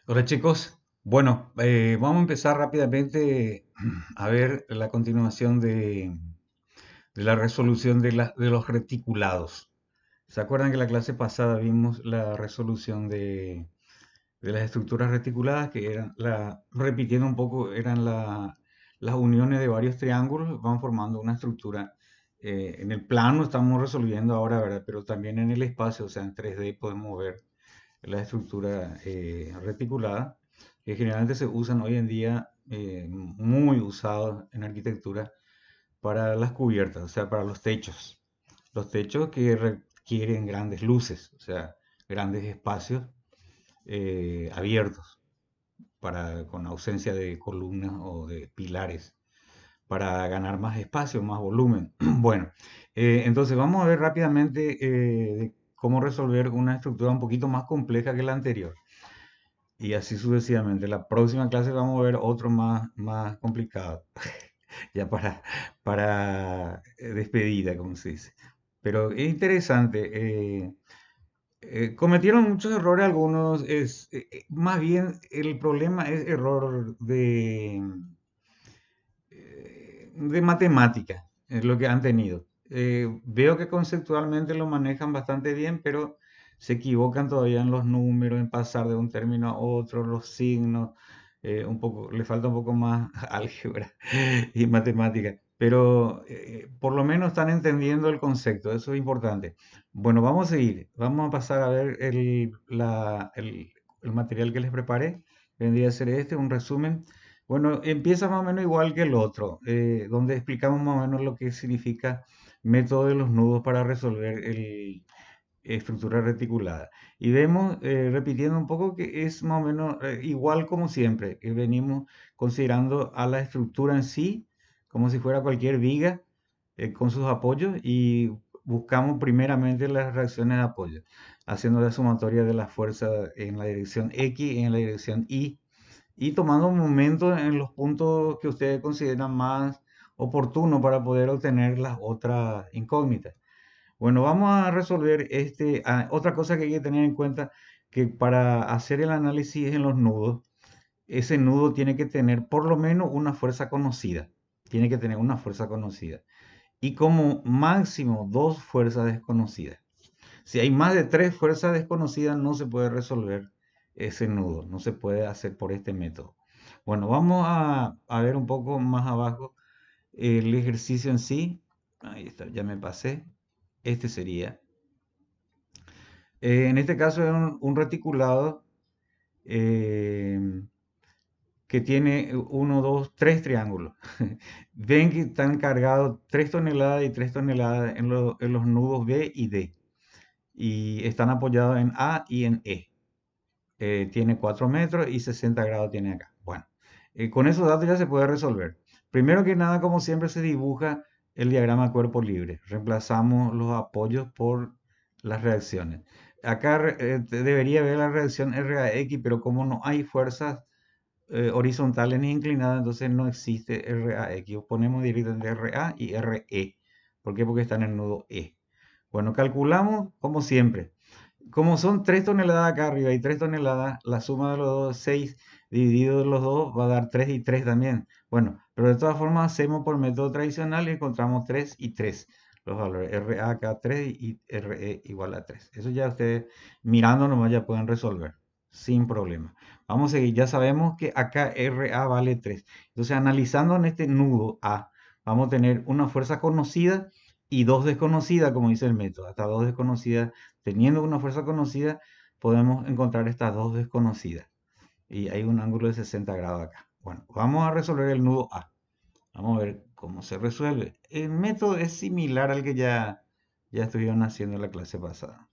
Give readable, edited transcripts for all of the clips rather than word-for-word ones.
Hola chicos, bueno, vamos a empezar rápidamente a ver la continuación de la resolución de los reticulados. ¿Se acuerdan que la clase pasada vimos la resolución de las estructuras reticuladas que eran, repitiendo un poco, eran las uniones de varios triángulos, van formando una estructura. En el plano estamos resolviendo ahora, ¿verdad? Pero también en el espacio, o sea, en 3D podemos ver la estructura reticulada, que generalmente se usan hoy en día, muy usados en arquitectura para las cubiertas, o sea, para los techos. Los techos que requieren grandes luces, o sea, grandes espacios abiertos con ausencia de columnas o de pilares para ganar más espacio, más volumen. Bueno, entonces vamos a ver rápidamente de cómo resolver una estructura un poquito más compleja que la anterior. Y así sucesivamente. La próxima clase vamos a ver otro más complicado, ya para despedida, como se dice. Pero es interesante. Cometieron muchos errores algunos. Más bien el problema es error de matemática, es lo que han tenido. Veo que conceptualmente lo manejan bastante bien, pero se equivocan todavía en los números, en pasar de un término a otro, los signos, un poco, le falta un poco más álgebra y matemática, pero por lo menos están entendiendo el concepto, eso es importante. Bueno, vamos a seguir, vamos a pasar a ver el material que les preparé. Vendría a ser este, un resumen. Bueno, empieza más o menos igual que el otro, donde explicamos más o menos lo que significa método de los nudos para resolver estructura reticulada. Y vemos, repitiendo un poco, que es más o menos igual como siempre, que venimos considerando a la estructura en sí como si fuera cualquier viga con sus apoyos y buscamos primeramente las reacciones de apoyo, haciendo la sumatoria de las fuerzas en la dirección X y en la dirección Y tomando momentos en los puntos que ustedes consideran más oportunos para poder obtener las otras incógnitas. Bueno, vamos a resolver otra cosa que hay que tener en cuenta, que para hacer el análisis en los nudos, ese nudo tiene que tener por lo menos una fuerza conocida. Tiene que tener una fuerza conocida. Y como máximo dos fuerzas desconocidas. Si hay más de tres fuerzas desconocidas, no se puede resolver ese nudo, no se puede hacer por este método. Bueno, vamos a ver un poco más abajo el ejercicio en sí. Ahí está, ya me pasé. Este sería. En este caso es un reticulado eh, que tiene uno, dos, tres triángulos. Ven que están cargados 3 toneladas y 3 toneladas en los nudos B y D. Y están apoyados en A y en E. Tiene 4 metros y 60 grados tiene acá. Bueno, con esos datos ya se puede resolver. Primero que nada, como siempre, se dibuja el diagrama cuerpo libre. Reemplazamos los apoyos por las reacciones. Acá debería ver la reacción RAX, pero como no hay fuerzas horizontales ni inclinadas, entonces no existe RAX. Ponemos directamente RA y RE. ¿Por qué? Porque está en el nudo E. Bueno, calculamos como siempre. Como son 3 toneladas acá arriba y 3 toneladas, la suma de los dos, 6 dividido de los dos, va a dar 3 y 3 también. Bueno, pero de todas formas hacemos por método tradicional y encontramos 3 y 3. Los valores RA acá 3 y RE igual a 3. Eso ya ustedes mirando nomás ya pueden resolver sin problema. Vamos a seguir, ya sabemos que acá RA vale 3. Entonces analizando en este nudo A, vamos a tener una fuerza conocida y dos desconocidas, como dice el método. Hasta dos desconocidas. Teniendo una fuerza conocida, podemos encontrar estas dos desconocidas. Y hay un ángulo de 60 grados acá. Bueno, vamos a resolver el nudo A. Vamos a ver cómo se resuelve. El método es similar al que ya estuvieron haciendo en la clase pasada.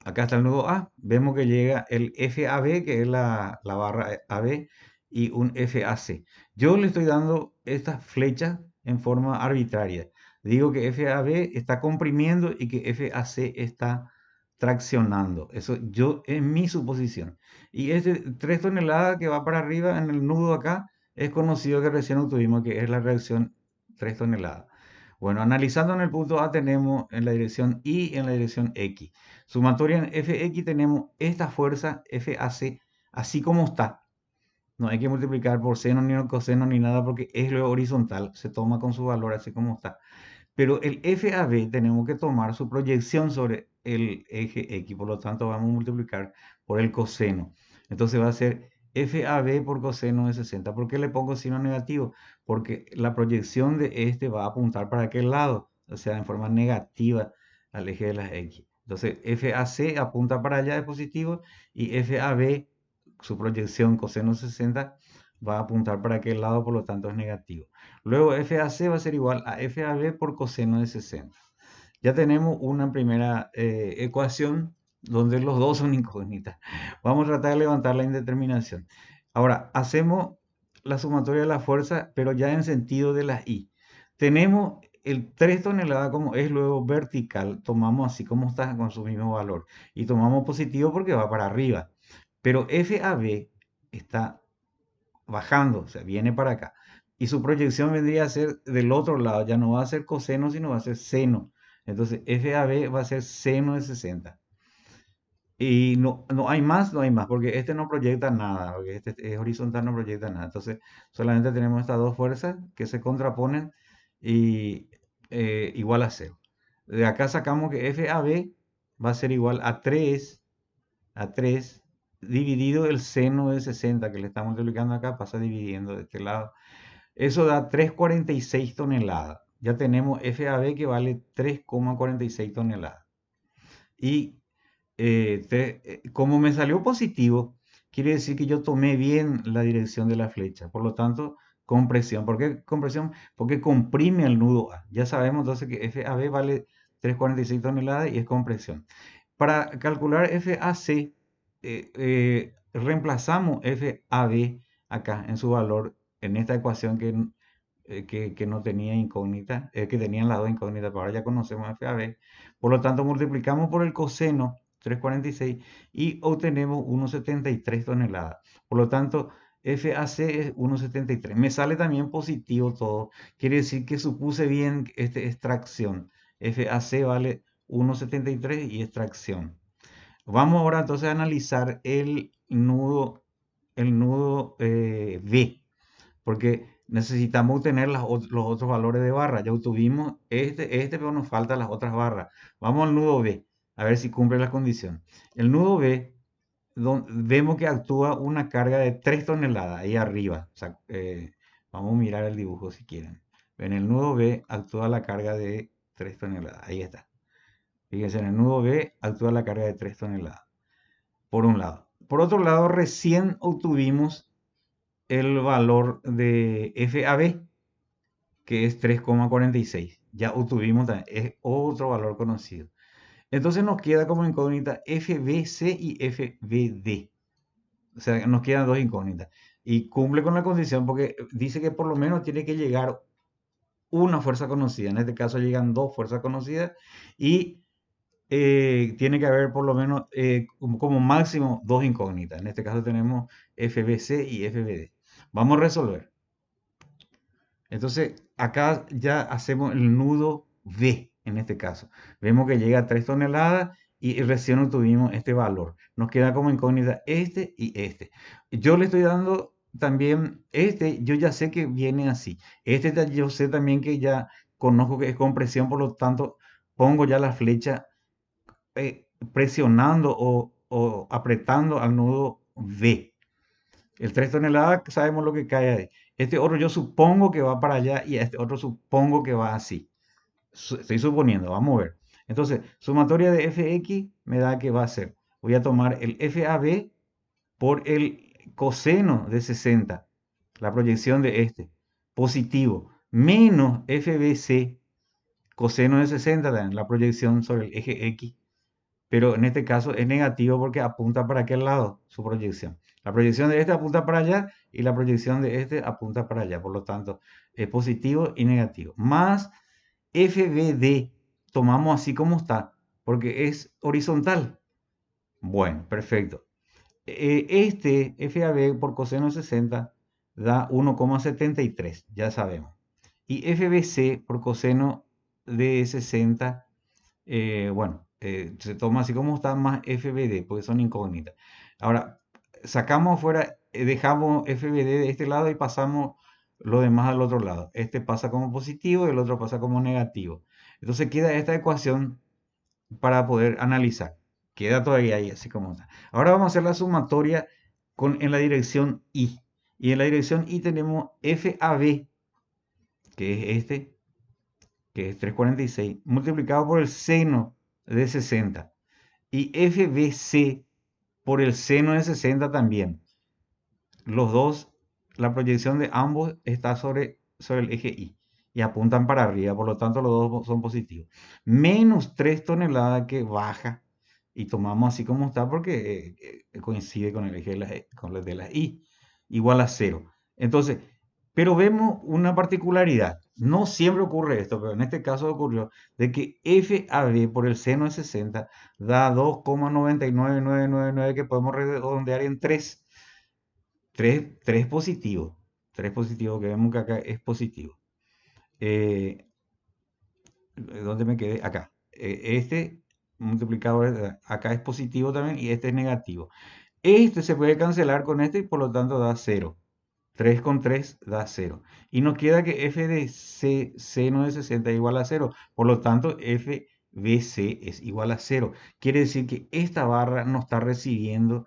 Acá está el nudo A. Vemos que llega el FAB, que es la barra AB, y un FAC. Yo le estoy dando estas flechas en forma arbitraria. Digo que FAB está comprimiendo y que FAC está traccionando. Eso yo es mi suposición. Y este 3 toneladas que va para arriba en el nudo acá es conocido que recién obtuvimos que es la reacción 3 toneladas. Bueno, analizando en el punto A tenemos en la dirección Y y en la dirección X. Sumatoria en Fx tenemos esta fuerza FAC así como está. No hay que multiplicar por seno ni coseno ni nada porque es lo horizontal. Se toma con su valor así como está. Pero el FAB tenemos que tomar su proyección sobre el eje X. Por lo tanto, vamos a multiplicar por el coseno. Entonces va a ser FAB por coseno de 60. ¿Por qué le pongo signo negativo? Porque la proyección de este va a apuntar para aquel lado, o sea, en forma negativa al eje de las X. Entonces, FAC apunta para allá, es positivo, y FAB, su proyección coseno de 60, va a apuntar para aquel lado, por lo tanto es negativo. Luego FAC va a ser igual a FAB por coseno de 60. Ya tenemos una primera ecuación donde los dos son incógnitas. Vamos a tratar de levantar la indeterminación. Ahora, hacemos la sumatoria de la fuerza, pero ya en sentido de las I. Tenemos el 3 toneladas como es luego vertical, tomamos así como está con su mismo valor. Y tomamos positivo porque va para arriba. Pero FAB está bajando, o sea, viene para acá. Y su proyección vendría a ser del otro lado, ya no va a ser coseno, sino va a ser seno. Entonces, FAB va a ser seno de 60. Y no hay más, no hay más, porque este no proyecta nada, porque este es horizontal, no proyecta nada. Entonces, solamente tenemos estas dos fuerzas que se contraponen y igual a cero. De acá sacamos que FAB va a ser igual a 3 dividido el seno de 60 que le estamos multiplicando acá, pasa dividiendo de este lado. Eso da 3,46 toneladas. Ya tenemos FAB que vale 3,46 toneladas. Y como me salió positivo, quiere decir que yo tomé bien la dirección de la flecha. Por lo tanto, compresión. ¿Por qué compresión? Porque comprime el nudo A. Ya sabemos entonces que FAB vale 3,46 toneladas y es compresión. Para calcular FAC, reemplazamos FAB acá en su valor en esta ecuación que no tenía incógnita, que tenían las dos incógnitas, pero ahora ya conocemos FAB. Por lo tanto, multiplicamos por el coseno 3,46 y obtenemos 1,73 toneladas. Por lo tanto, FAC es 1,73. Me sale también positivo todo. Quiere decir que supuse bien esta extracción. FAC vale 1,73 y extracción. Vamos ahora entonces a analizar el nudo V, porque necesitamos obtener los otros valores de barra. Ya obtuvimos pero nos faltan las otras barras. Vamos al nudo B, a ver si cumple la condición. El nudo B, vemos que actúa una carga de 3 toneladas ahí arriba. O sea, vamos a mirar el dibujo si quieren. En el nudo B actúa la carga de 3 toneladas. Ahí está. Fíjense, en el nudo B actúa la carga de 3 toneladas. Por un lado. Por otro lado, recién obtuvimos el valor de FAB, que es 3,46. Ya obtuvimos también, es otro valor conocido. Entonces nos queda como incógnita FBC y FBD. O sea, nos quedan dos incógnitas. Y cumple con la condición porque dice que por lo menos tiene que llegar una fuerza conocida. En este caso llegan dos fuerzas conocidas y tiene que haber por lo menos como máximo dos incógnitas. En este caso tenemos FBC y FBD. Vamos a resolver. Entonces, acá ya hacemos el nudo V en este caso. Vemos que llega a 3 toneladas y recién obtuvimos este valor. Nos queda como incógnita este y este. Yo le estoy dando también este, yo ya sé que viene así. Este yo sé también que ya conozco que es compresión, por lo tanto pongo ya la flecha presionando o apretando al nudo V. El 3 toneladas sabemos lo que cae ahí. Este otro yo supongo que va para allá y a este otro supongo que va así. Estoy suponiendo, vamos a ver. Entonces, sumatoria de Fx me da que va a ser. Voy a tomar el FAB por el coseno de 60, la proyección de este, positivo, menos FBC, coseno de 60, la proyección sobre el eje X, pero en este caso es negativo porque apunta para aquel lado su proyección. La proyección de este apunta para allá y la proyección de este apunta para allá. Por lo tanto, es positivo y negativo. Más FBD, tomamos así como está, porque es horizontal. Bueno, perfecto. Este FAB por coseno de 60 da 1,73, ya sabemos. Y FBC por coseno de 60, bueno, se toma así como está más FBD, porque son incógnitas. Ahora, sacamos afuera, dejamos FBD de este lado y pasamos lo demás al otro lado. Este pasa como positivo y el otro pasa como negativo. Entonces queda esta ecuación para poder analizar. Queda todavía ahí así como está. Ahora vamos a hacer la sumatoria en la dirección Y. Y en la dirección Y tenemos FAB, que es este, que es 346, multiplicado por el seno de 60. Y FBC por el seno de 60 también. Los dos, la proyección de ambos está sobre el eje Y y apuntan para arriba, por lo tanto los dos son positivos. Menos 3 toneladas que baja y tomamos así como está porque coincide con el eje con el de la Y, igual a cero. Entonces, pero vemos una particularidad. No siempre ocurre esto, pero en este caso ocurrió de que FAB por el seno de 60 da 2,99999 que podemos redondear en 3. 3 positivos. 3 positivos que vemos que acá es positivo. Eh, ¿Dónde me quedé? Acá. Este multiplicado acá es positivo también y este es negativo. Este se puede cancelar con este y por lo tanto da 0. 3 con 3 da 0. Y nos queda que f de c, seno de 60 es igual a 0. Por lo tanto, f de c es igual a 0. Quiere decir que esta barra no está recibiendo,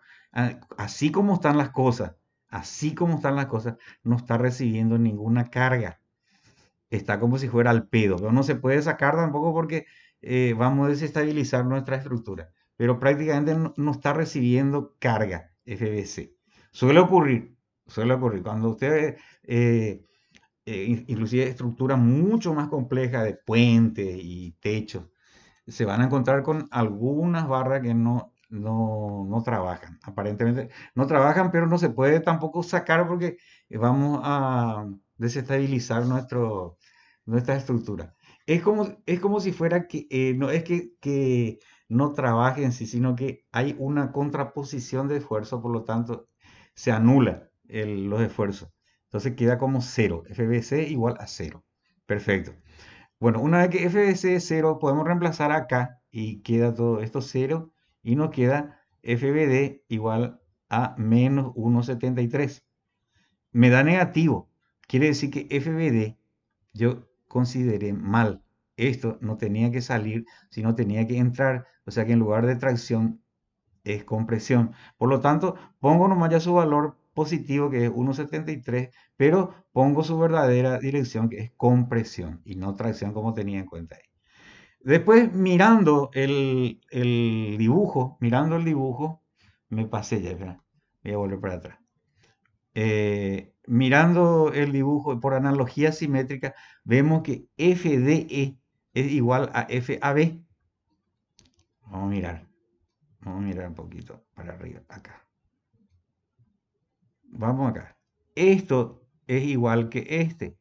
así como están las cosas, así como están las cosas, no está recibiendo ninguna carga. Está como si fuera al pedo, pero no se puede sacar tampoco porque vamos a desestabilizar nuestra estructura. Pero prácticamente no está recibiendo carga FBC. Suele ocurrir, suele ocurrir. Cuando usted, inclusive estructuras mucho más complejas de puentes y techos, se van a encontrar con algunas barras que no trabajan. Aparentemente no trabajan, pero no se puede tampoco sacar porque vamos a desestabilizar nuestra estructura. Es como si fuera que, no es que no trabaje en sí, sino que hay una contraposición de esfuerzo, por lo tanto se anula los esfuerzos. Entonces queda como cero, FBC igual a cero. Perfecto. Bueno, una vez que FBC es cero, podemos reemplazar acá y queda todo esto cero y nos queda FBD igual a menos 1,73. Me da negativo. Quiere decir que FBD yo consideré mal. Esto no tenía que salir, sino tenía que entrar. O sea que en lugar de tracción es compresión. Por lo tanto, pongo nomás ya su valor positivo, que es 1,73, pero pongo su verdadera dirección, que es compresión, y no tracción como tenía en cuenta ahí. Después, mirando el dibujo, me pasé ya, espera, voy a volver para atrás. Mirando el dibujo por analogía simétrica, vemos que FDE es igual a FAB. Vamos a mirar. Vamos a mirar un poquito para arriba, acá. Vamos acá. Esto es igual que este,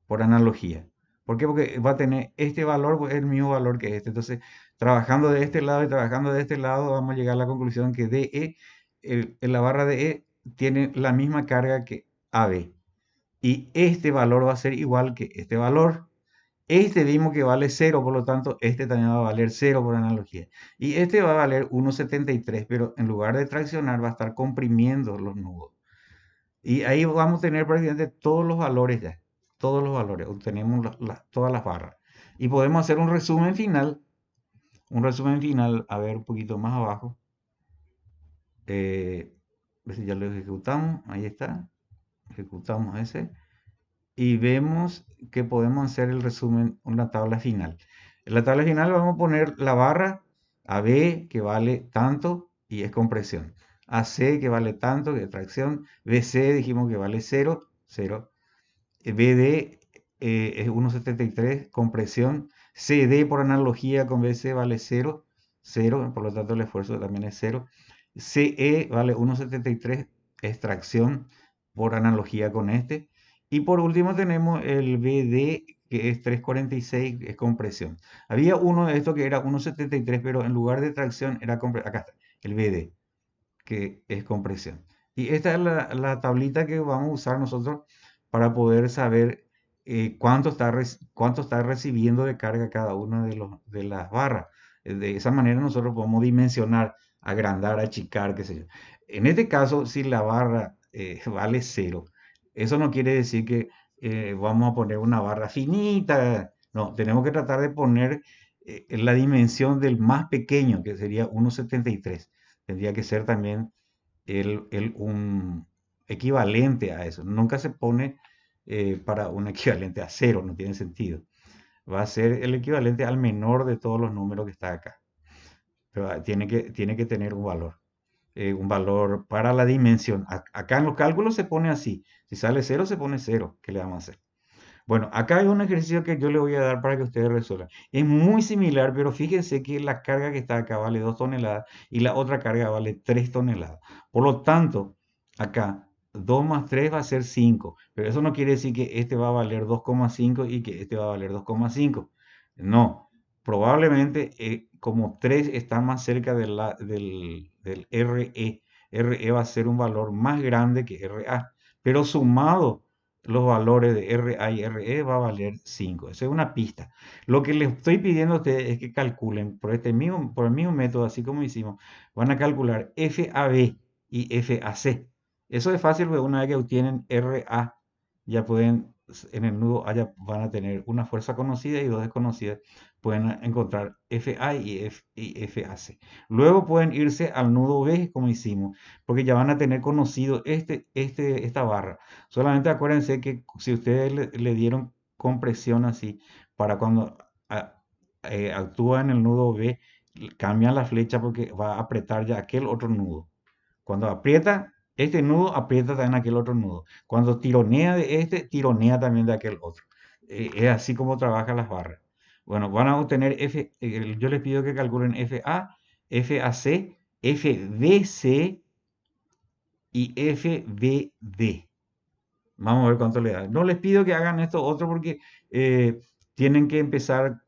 por analogía. ¿Por qué? Porque va a tener este valor, pues, el mismo valor que este. Entonces, trabajando de este lado y trabajando de este lado, vamos a llegar a la conclusión que DE, en la barra de E, tiene la misma carga que AB. Y este valor va a ser igual que este valor. Este vimos que vale 0, por lo tanto, este también va a valer 0 por analogía. Y este va a valer 1,73, pero en lugar de traccionar, va a estar comprimiendo los nudos. Y ahí vamos a tener prácticamente todos los valores ya. Todos los valores. Obtenemos todas las barras. Y podemos hacer un resumen final. Un resumen final, a ver un poquito más abajo. A ver si ya lo ejecutamos. Ahí está. Ejecutamos ese. Y vemos que podemos hacer el resumen, una tabla final. En la tabla final vamos a poner la barra AB que vale tanto y es compresión. AC que vale tanto, que es tracción. BC dijimos que vale 0, 0. BD es 1,73, compresión. CD por analogía con BC vale 0, 0, por lo tanto el esfuerzo también es 0. CE vale 1,73, extracción por analogía con este. Y por último tenemos el BD que es 3,46, es compresión. Había uno de estos que era 1,73, pero en lugar de tracción era compresión. Acá está, el BD, que es compresión. Y esta es la tablita que vamos a usar nosotros para poder saber cuánto está recibiendo de carga cada una de las barras. De esa manera nosotros podemos dimensionar, agrandar, achicar, qué sé yo. En este caso, si la barra vale cero, eso no quiere decir que vamos a poner una barra finita. No, tenemos que tratar de poner la dimensión del más pequeño, que sería 1,73. Tendría que ser también un equivalente a eso. Nunca se pone para un equivalente a cero, no tiene sentido. Va a ser el equivalente al menor de todos los números que está acá. Pero tiene que tener un valor para la dimensión. Acá en los cálculos se pone así. Si sale cero, se pone cero. ¿Qué le vamos a hacer? Bueno, acá hay un ejercicio que yo le voy a dar para que ustedes resuelvan. Es muy similar, pero fíjense que la carga que está acá vale 2 toneladas y la otra carga vale 3 toneladas. Por lo tanto, acá 2 más 3 va a ser 5, pero eso no quiere decir que este va a valer 2,5 y que este va a valer 2,5. No, probablemente como 3 está más cerca del RE, RE va a ser un valor más grande que RA, pero sumado los valores de RA y RE va a valer 5. Esa es una pista. Lo que les estoy pidiendo a ustedes es que calculen por el mismo método, así como hicimos, van a calcular FAB y FAC. Eso es fácil, porque una vez que obtienen RA, ya pueden, en el nudo A ya van a tener una fuerza conocida y dos desconocidas. Pueden encontrar FA y FAC. Luego pueden irse al nudo B, como hicimos, porque ya van a tener conocido esta barra. Solamente acuérdense que si ustedes le dieron compresión así, para cuando actúa en el nudo B, cambian la flecha porque va a apretar ya aquel otro nudo. Cuando aprieta este nudo, aprieta también aquel otro nudo. Cuando tironea de este, tironea también de aquel otro. Es así como trabajan las barras. Bueno, van a obtener yo les pido que calculen FA, FAC, FBC y FBD. Vamos a ver cuánto le da. No les pido que hagan esto otro porque tienen que empezar,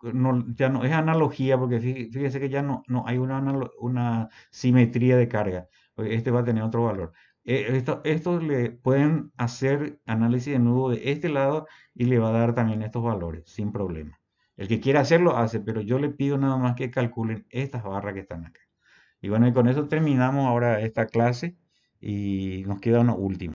ya no es analogía, porque fíjense que ya no hay una simetría de carga. Este va a tener otro valor. Esto le pueden hacer análisis de nudo de este lado y le va a dar también estos valores, sin problema. El que quiera hacerlo hace, pero yo le pido nada más que calculen estas barras que están acá. Y bueno, y con eso terminamos ahora esta clase y nos queda una última.